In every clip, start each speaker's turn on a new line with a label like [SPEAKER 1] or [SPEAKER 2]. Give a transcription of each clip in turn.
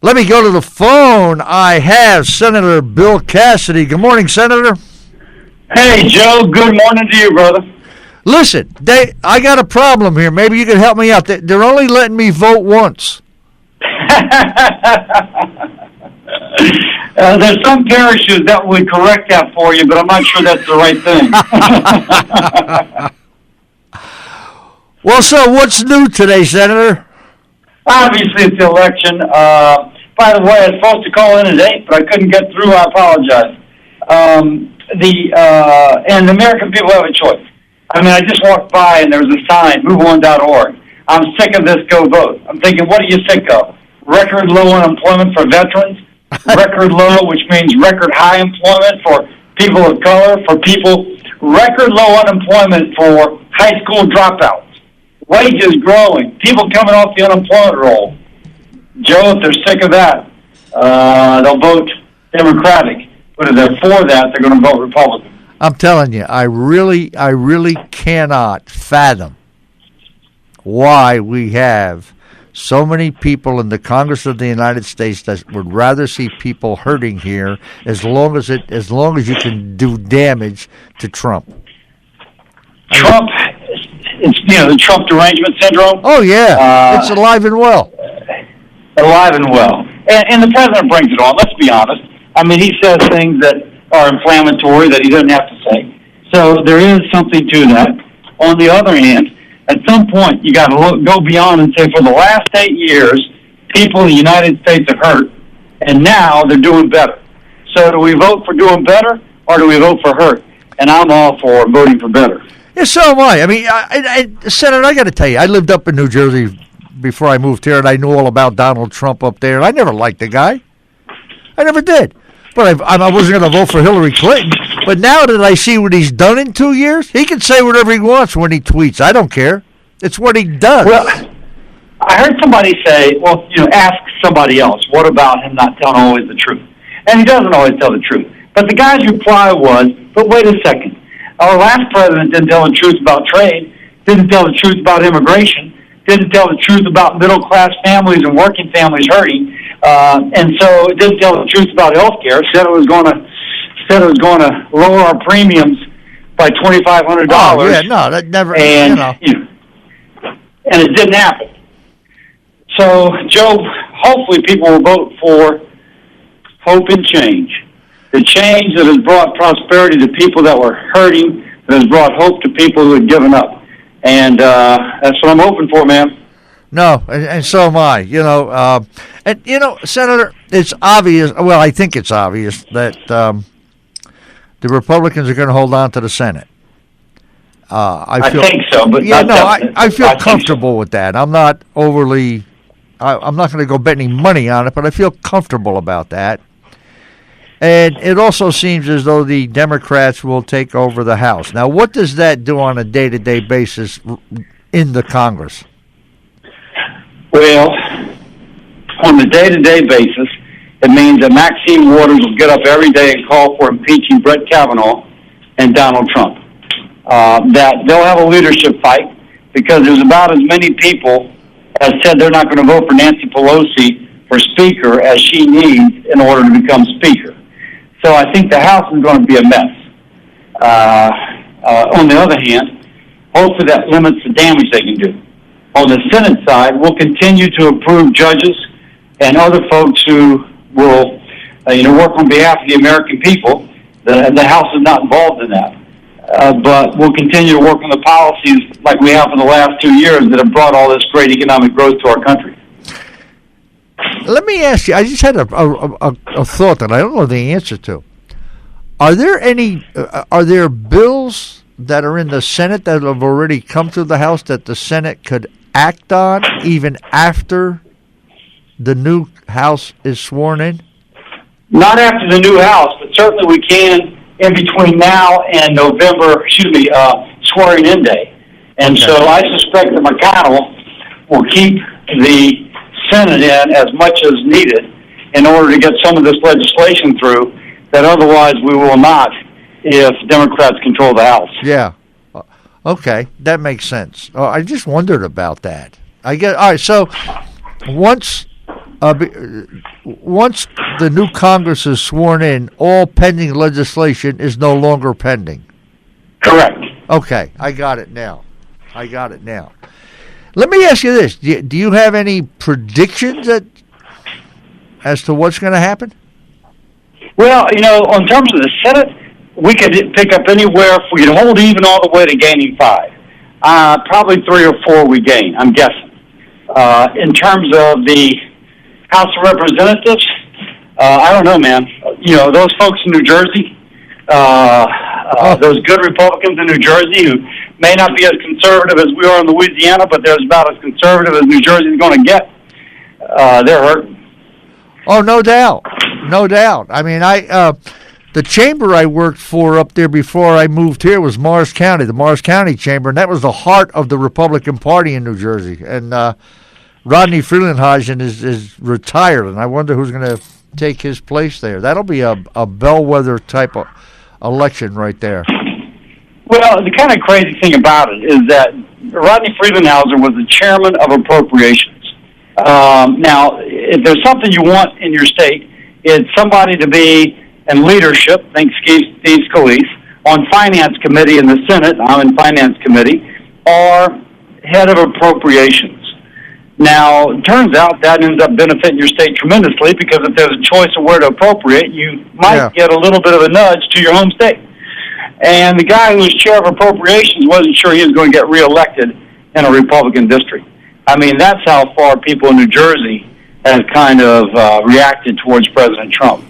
[SPEAKER 1] Let me go to the phone. I have Senator Bill Cassidy. Good morning, Senator.
[SPEAKER 2] Hey, Joe. Good morning to you, brother.
[SPEAKER 1] Listen, I got a problem here. Maybe you can help me out. They're only letting me vote once.
[SPEAKER 2] There's some parishes that would correct that for you, but I'm not sure that's the right thing.
[SPEAKER 1] Well, so what's new today, Senator?
[SPEAKER 2] Obviously, it's the election. By the way, I was supposed to call in at 8, but I couldn't get through. I apologize. And the American people have a choice. I mean, I just walked by and there was a sign, MoveOn.org. I'm sick of this, go vote. I'm thinking, what are you sick of? Record low unemployment for veterans, record low, which means record high employment for people of color, record low unemployment for high school dropouts, wages growing, people coming off the unemployment roll. Joe, if they're sick of that, they'll vote Democratic. But if they're for that, they're going to vote Republican.
[SPEAKER 1] I'm telling you, I really cannot fathom why we have so many people in the Congress of the United States that would rather see people hurting here as long as you can do damage to Trump.
[SPEAKER 2] Trump, it's the Trump derangement syndrome.
[SPEAKER 1] Oh yeah, it's alive and well.
[SPEAKER 2] Alive and well, and the president brings it on. Let's be honest. I mean, he says things that are inflammatory that he doesn't have to say. So there is something to that. On the other hand, at some point, you got to go beyond and say, for the last 8 years, people in the United States have hurt, and now they're doing better. So do we vote for doing better, or do we vote for hurt? And I'm all for voting for better.
[SPEAKER 1] Yeah, so am I. I mean, Senator, I got to tell you, I lived up in New Jersey before I moved here, and I knew all about Donald Trump up there, and I never liked the guy. I never did. But I wasn't going to vote for Hillary Clinton. But now that I see what he's done in 2 years, he can say whatever he wants when he tweets. I don't care. It's what he does.
[SPEAKER 2] Well, I heard somebody say, ask somebody else, what about him not telling always the truth? And he doesn't always tell the truth. But the guy's reply was, but wait a second. Our last president didn't tell the truth about trade, didn't tell the truth about immigration, didn't tell the truth about middle-class families and working families hurting. And so it didn't tell the truth about health care. Said it was going to lower our premiums by $2,500.
[SPEAKER 1] Oh, yeah, no, that never.
[SPEAKER 2] And and it didn't happen. So, Joe, hopefully people will vote for hope and change. The change that has brought prosperity to people that were hurting, that has brought hope to people who had given up. And that's what I'm hoping for, man.
[SPEAKER 1] No, and so am I. Senator, it's obvious. Well, I think it's obvious that the Republicans are going to hold on to the Senate. I think so, but I feel comfortable with that. I'm not overly. I'm not going to go bet any money on it, but I feel comfortable about that. And it also seems as though the Democrats will take over the House. Now, what does that do on a day-to-day basis in the Congress?
[SPEAKER 2] Well, on the day-to-day basis, it means that Maxine Waters will get up every day and call for impeaching Brett Kavanaugh and Donald Trump. That they'll have a leadership fight because there's about as many people as said they're not going to vote for Nancy Pelosi for Speaker as she needs in order to become Speaker. So I think the House is going to be a mess. On the other hand, hopefully that limits the damage they can do. On the Senate side, we'll continue to approve judges and other folks who will, work on behalf of the American people. The House is not involved in that. But we'll continue to work on the policies like we have for the last 2 years that have brought all this great economic growth to our country.
[SPEAKER 1] Let me ask you, I just had a thought that I don't know the answer to. Are there bills that are in the Senate that have already come to the House that the Senate could act on even after the new House is sworn in?
[SPEAKER 2] Not after the new House, but certainly we can in between now and November, swearing in day. And so I suspect that McConnell will keep the Senate in as much as needed in order to get some of this legislation through that otherwise we will not if Democrats control the House.
[SPEAKER 1] Yeah. Okay, that makes sense. Oh, I just wondered about that. All right, so once once the new Congress is sworn in, all pending legislation is no longer pending.
[SPEAKER 2] Correct.
[SPEAKER 1] Okay, I got it now. Let me ask you this: do you have any predictions as to what's going to happen?
[SPEAKER 2] Well, in terms of the Senate, we could pick up anywhere. If we could hold even all the way to gaining 5, probably 3 or 4 we gain, I'm guessing. In terms of the House of Representatives, I don't know, man. Those folks in New Jersey, those good Republicans in New Jersey who may not be as conservative as we are in Louisiana, but they're about as conservative as New Jersey is going to get. They're hurting.
[SPEAKER 1] Oh, no doubt. I mean, the chamber I worked for up there before I moved here was Morris County, the Morris County Chamber, and that was the heart of the Republican Party in New Jersey. And Rodney Frelinghuysen is retired, and I wonder who's going to take his place there. That'll be a bellwether type of election right there.
[SPEAKER 2] Well, the kind of crazy thing about it is that Rodney Frelinghuysen was the chairman of appropriations. Now, if there's something you want in your state, it's somebody to be in leadership, think Steve Scalise, on Finance Committee in the Senate, I'm in Finance Committee, or head of appropriations. Now, it turns out that ends up benefiting your state tremendously because if there's a choice of where to appropriate, you might get a little bit of a nudge to your home state. And the guy who was chair of appropriations wasn't sure he was going to get reelected in a Republican district. I mean, that's how far people in New Jersey have kind of reacted towards President Trump.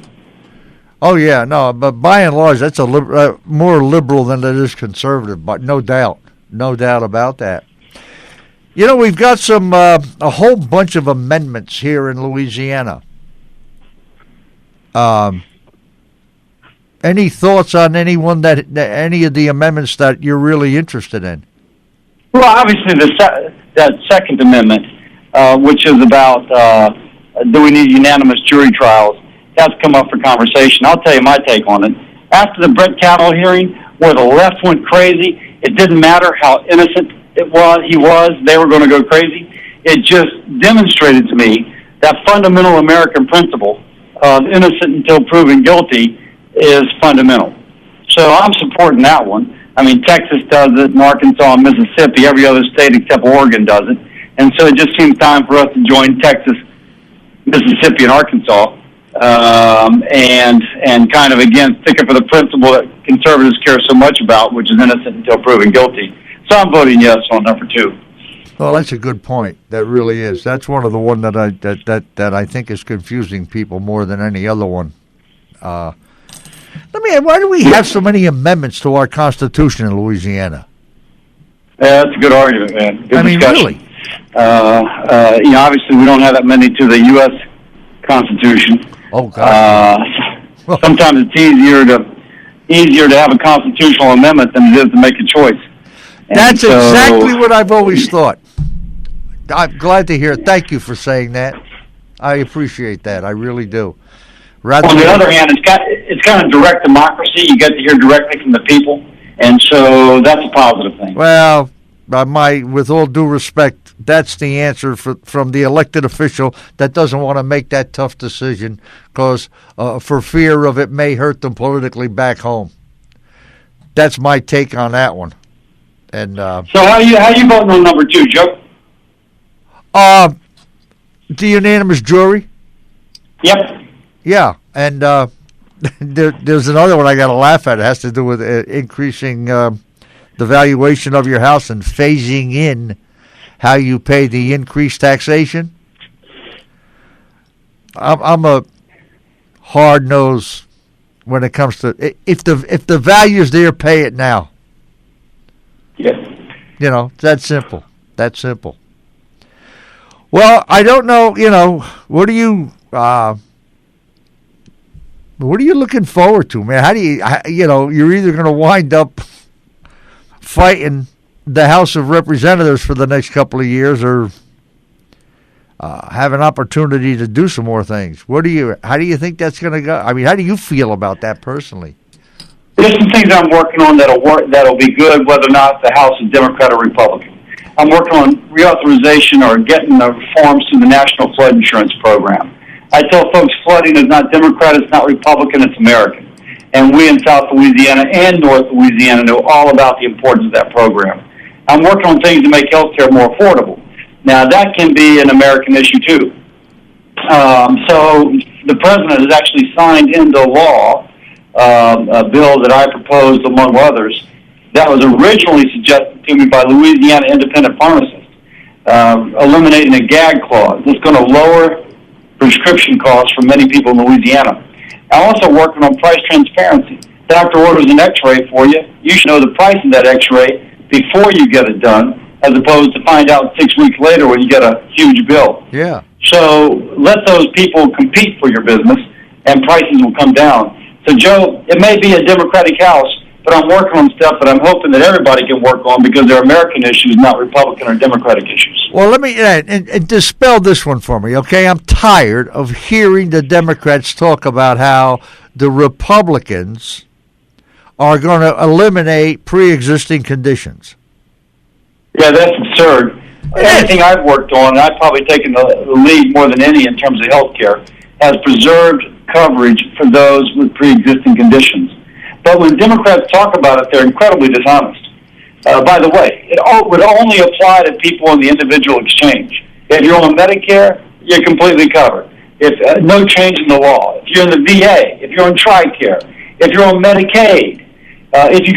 [SPEAKER 1] Oh, yeah, no, but by and large, that's more liberal than it is conservative, but no doubt about that. We've got a whole bunch of amendments here in Louisiana. Any thoughts on any of the amendments that you're really interested in?
[SPEAKER 2] Well, obviously, that Second Amendment, which is about do we need unanimous jury trials, that's come up for conversation. I'll tell you my take on it. After the Brett Kavanaugh hearing, where the left went crazy, it didn't matter how innocent he was, they were going to go crazy. It just demonstrated to me that fundamental American principle of innocent until proven guilty is fundamental. So I'm supporting that one. I mean, Texas does it, and Arkansas and Mississippi, every other state except Oregon does it. And so it just seems time for us to join Texas, Mississippi, and Arkansas, and kind of, again, stick up for the principle that conservatives care so much about, which is innocent until proven guilty. So I'm voting yes on number 2.
[SPEAKER 1] Well, that's a good point. That really is. That's one of the one that I think is confusing people more than any other one. Why do we have so many amendments to our Constitution in Louisiana?
[SPEAKER 2] Yeah, that's a good argument, man. Good discussion.
[SPEAKER 1] Really?
[SPEAKER 2] Obviously we don't have that many to the U.S. Constitution.
[SPEAKER 1] Oh, God.
[SPEAKER 2] Sometimes it's easier to have a constitutional amendment than it is to make a choice.
[SPEAKER 1] That's exactly what I've always thought. I'm glad to hear it. Thank you for saying that. I appreciate that. I really do.
[SPEAKER 2] On the other hand, it's kind of direct democracy. You get to hear directly from the people, and so that's a positive thing.
[SPEAKER 1] Well, with all due respect, that's the answer from the elected official that doesn't want to make that tough decision because for fear of it may hurt them politically back home. That's my take on that one. And
[SPEAKER 2] so how you voting on number 2, Joe?
[SPEAKER 1] The unanimous jury.
[SPEAKER 2] Yep.
[SPEAKER 1] Yeah, and there's another one I got to laugh at. It has to do with increasing the valuation of your house and phasing in how you pay the increased taxation. I'm a hard nose when it comes to if the value's there, pay it now.
[SPEAKER 2] Yes.
[SPEAKER 1] That's simple. That's simple. Well, I don't know. What are you looking forward to, man? How do you're either going to wind up fighting the House of Representatives for the next couple of years, or have an opportunity to do some more things. How do you think that's going to go? I mean, how do you feel about that personally?
[SPEAKER 2] There's some things I'm working on that'll be good, whether or not the House is Democrat or Republican. I'm working on reauthorization or getting the reforms to the National Flood Insurance Program. I tell folks flooding is not Democrat, it's not Republican, it's American. And we in South Louisiana and North Louisiana know all about the importance of that program. I'm working on things to make health care more affordable. Now, that can be an American issue, too. So the president has actually signed into law a bill that I proposed, among others, that was originally suggested to me by Louisiana independent pharmacists, eliminating a gag clause. It's going to lower prescription costs for many people in Louisiana. I'm also working on price transparency. Doctor orders an x-ray for you. You should know the price of that x-ray before you get it done, as opposed to find out 6 weeks later when you get a huge bill.
[SPEAKER 1] Yeah.
[SPEAKER 2] So let those people compete for your business, and prices will come down. So, Joe, it may be a Democratic House, but I'm working on stuff that I'm hoping that everybody can work on because they're American issues, not Republican or Democratic issues.
[SPEAKER 1] Well, let me and dispel this one for me, okay? I'm tired of hearing the Democrats talk about how the Republicans are going to eliminate pre-existing conditions.
[SPEAKER 2] Yeah, that's absurd. Everything I've worked on, and I've probably taken the lead more than any in terms of health care, has preserved coverage for those with pre-existing conditions. But when Democrats talk about it, they're incredibly dishonest. By the way, it would only apply to people in the individual exchange. If you're on Medicare, you're completely covered. If no change in the law. If you're in the VA, if you're on TRICARE, if you're on Medicaid, if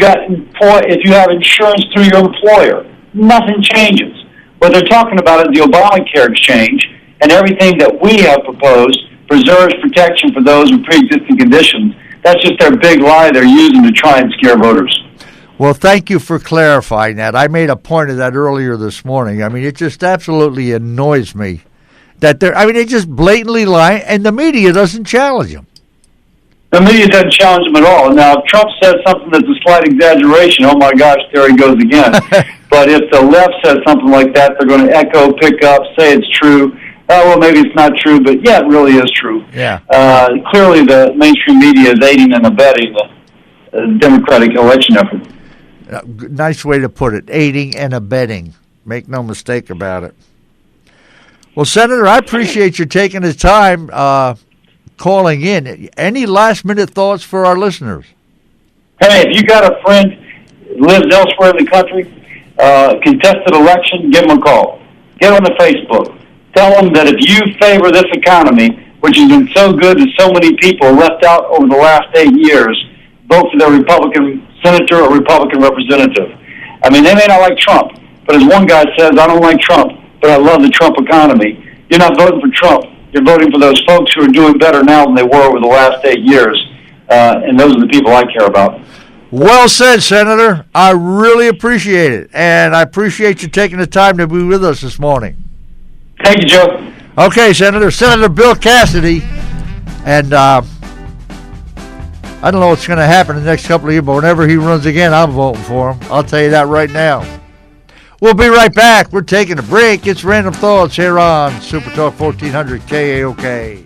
[SPEAKER 2] you have insurance through your employer, nothing changes. What they're talking about is the Obamacare exchange, and everything that we have proposed preserves protection for those with pre-existing conditions. That's just their big lie they're using to try and scare voters.
[SPEAKER 1] Well, thank you for clarifying that. I made a point of that earlier this morning. I mean, it just absolutely annoys me that they just blatantly lie, and the media doesn't challenge them.
[SPEAKER 2] The media doesn't challenge them at all. Now, if Trump says something that's a slight exaggeration, oh my gosh, there he goes again. But if the left says something like that, they're going to echo, pick up, say it's true. Well, maybe it's not true, but yeah, it really is true.
[SPEAKER 1] Yeah.
[SPEAKER 2] Clearly, the mainstream media is aiding and abetting the Democratic election effort.
[SPEAKER 1] Nice way to put it, aiding and abetting. Make no mistake about it. Well, Senator, I appreciate you taking the time calling in. Any last-minute thoughts for our listeners?
[SPEAKER 2] Hey, if you got a friend who lives elsewhere in the country, contested election, give them a call. Get on the Facebook. Tell them that if you favor this economy, which has been so good that so many people left out over the last 8 years, vote for their Republican senator or Republican representative. I mean, they may not like Trump, but as one guy says, I don't like Trump, but I love the Trump economy. You're not voting for Trump. You're voting for those folks who are doing better now than they were over the last 8 years, and those are the people I care about.
[SPEAKER 1] Well said, Senator. I really appreciate it, and I appreciate you taking the time to be with us this morning.
[SPEAKER 2] Thank you, Joe.
[SPEAKER 1] Okay, Senator Bill Cassidy, and I don't know what's going to happen in the next couple of years, but whenever he runs again, I'm voting for him. I'll tell you that right now. We'll be right back. We're taking a break. It's Random Thoughts here on Super Talk 1400 KAOK.